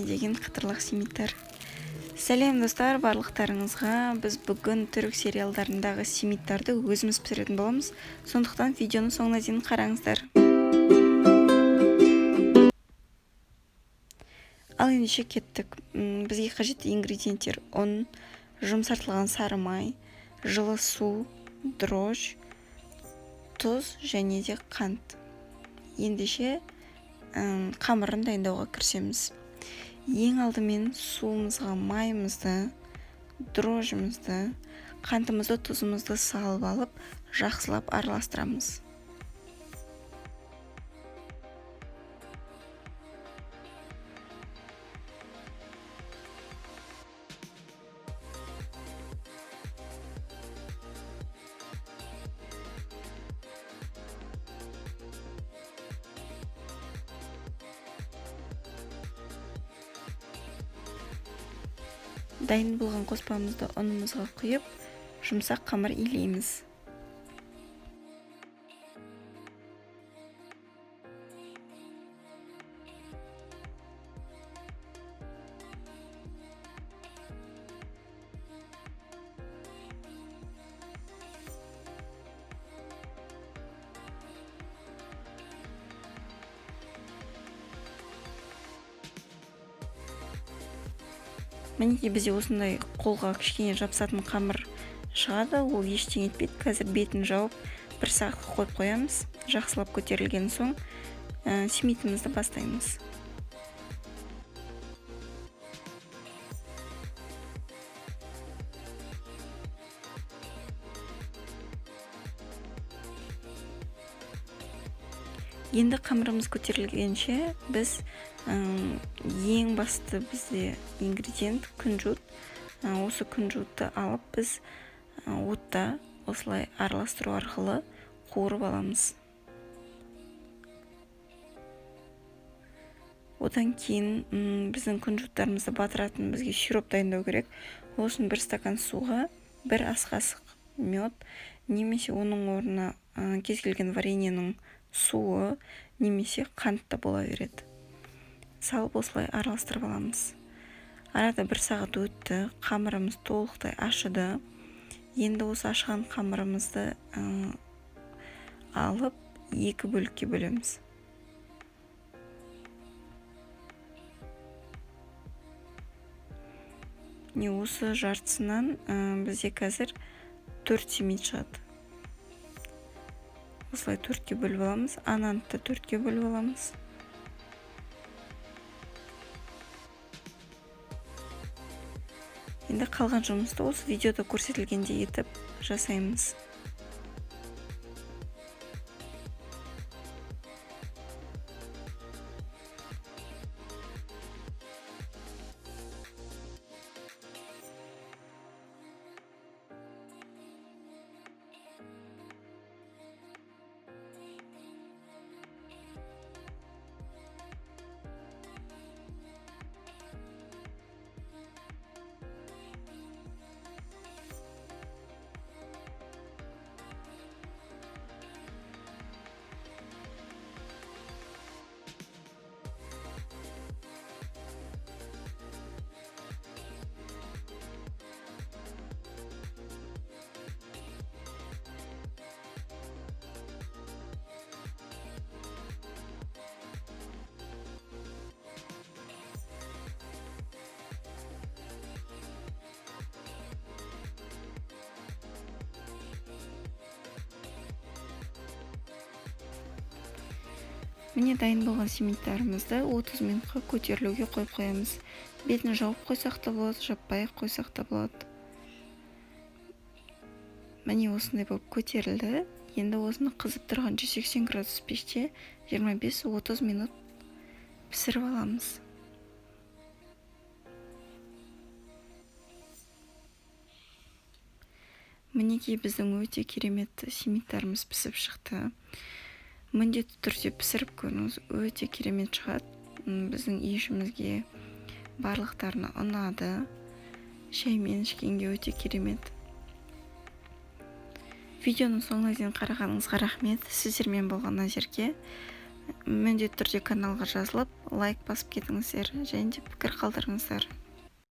деген қытырлақ семиттер. Сәлем достар, барлықтарыңызға. Біз бүгін түрік сериалдарындағы семиттарды өзіміз пісіретін боламыз. Сондықтан видеоны соңына дейін қараңыздар. Ал ендеше кеттік. Бізге қажетті ингредиенттер: ұн, жұмсартылған сары май, жылы су, дрожж, тұз және де қант. Ендеше қамырын дайындауға кірісеміз. Ең алдымен суымызға майымызды, дрожжымызды, қантымызды, тұзымызды салып алып, жақсылап араластырамыз. Дайын болған қоспамызды ұнымызға құйып, жұмсақ қамыр илейміз. Мінекей бізде осындай қолға кішкене жабысатын қамыр шығады. Ол ештеңе етпейді. Қазір бетін жауып, 1 сағатқа қойып қоямыз. Жақсылап көтерілген соң семитімізді бастаймыз. Енді қамырымыз көтерілгенше біз ең басты бізде ингредиент күнжут. Осы күнжутты алып біз отта осылай араластыру арқылы қуырып аламыз. Одан кейін біздің күнжуттарымызды батыратын бізге сироп дайындау керек. Ол үшін 1 стакан суға 1 ас қасық мед, немесе оның орнына кез келген вареньенің суы немесе қант та бола береді. Салып осылай араластырып аламыз. Арада 1 сағат өтті, қамырымыз толықтай ашыды. Енді осы ашыған қамырымызды алып 2 бөлікке бөлеміз. Осы жартысынан бізде қазір 4 семит шығады. Осылай 4-ке бөліп аламыз. Анантты 4-ке бөліп аламыз. Енді қалған жұмысты осы видеода көрсетілгендей етіп жасаймыз. Міне дайын болған семиттарымызды 30 минутқа көтерілуге қойып қоямыз. Бетін жауып қойсақ та болады, жаппай қойсақ та болады. Міне осындай болып көтерілді. Енді осыны қызып тұрған 180 градус пеште 25-30 минут пісіріп аламыз. Мінекей біздің өте керемет семиттарымыз пісіп шықты. Міндетті түрде пісіріп көріңіз, өте керемет шығады. Біздің үй-ішімізге барлықтарына ұнады. Шаймен ішкенге өте керемет. Видеоның соңына дейін қарағаныңызға рахмет. Сіздермен болған Назерке. міндетті түрде каналға жазылып лайк басып кетіңіздер және де пікір қалдырыңыздар.